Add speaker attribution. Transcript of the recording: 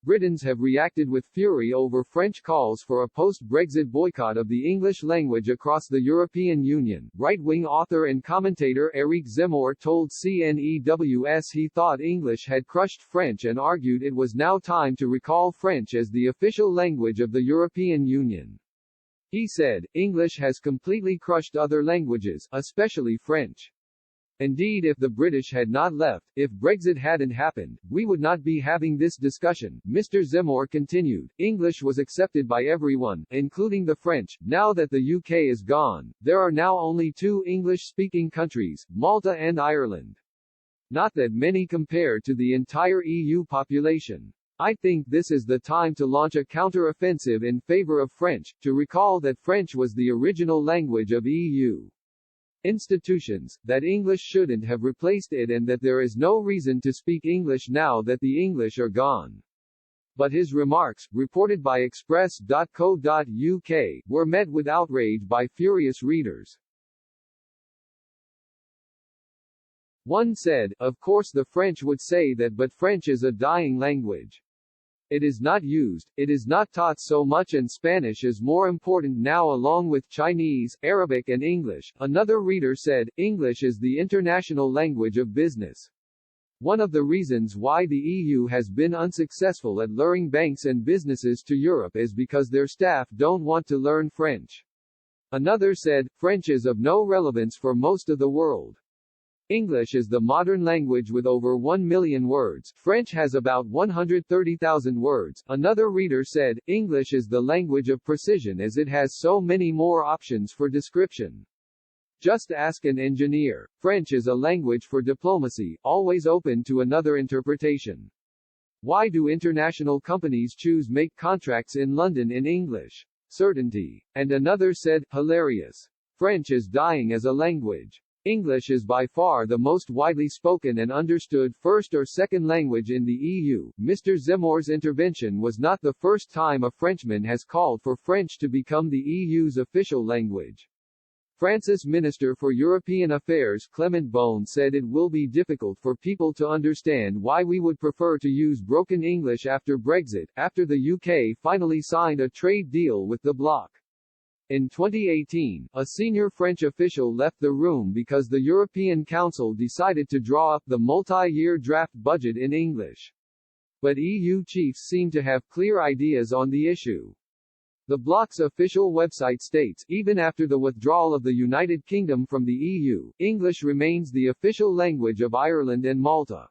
Speaker 1: Britons have reacted with fury over French calls for a post-Brexit boycott of the English language across the European Union. Right-wing author and commentator Éric Zemmour told CNEWS he thought English had crushed French and argued it was now time to recall French as the official language of the European Union. He said, "English has completely crushed other languages, especially French. Indeed, if the British had not left, if Brexit hadn't happened, we would not be having this discussion." Mr. Zemmour continued, "English was accepted by everyone, including the French. Now that the UK is gone, there are now only two English-speaking countries, Malta and Ireland. Not that many compared to the entire EU population. I think this is the time to launch a counter-offensive in favor of French, to recall that French was the original language of EU institutions, that English shouldn't have replaced it, and that there is no reason to speak English now that the English are gone." But his remarks, reported by Express.co.uk, were met with outrage by furious readers. One said, "Of course the French would say that, but French is a dying language. It is not used, it is not taught so much, and Spanish is more important now along with Chinese, Arabic and English." Another reader said, "English is the international language of business. One of the reasons why the EU has been unsuccessful at luring banks and businesses to Europe is because their staff don't want to learn French." Another said, "French is of no relevance for most of the world. English is the modern language with over 1 million words. French has about 130,000 words." Another reader said, "English is the language of precision as it has so many more options for description. Just ask an engineer. French is a language for diplomacy, always open to another interpretation. Why do international companies choose make contracts in London in English? Certainty." And another said, "Hilarious. French is dying as a language. English is by far the most widely spoken and understood first or second language in the EU." Mr. Zemmour's intervention was not the first time a Frenchman has called for French to become the EU's official language. France's Minister for European Affairs Clement Beaune said it will be difficult for people to understand why we would prefer to use broken English after Brexit, after the UK finally signed a trade deal with the bloc. In 2018, a senior French official left the room because the European Council decided to draw up the multi-year draft budget in English. But EU chiefs seem to have clear ideas on the issue. The bloc's official website states, even after the withdrawal of the United Kingdom from the EU, English remains the official language of Ireland and Malta.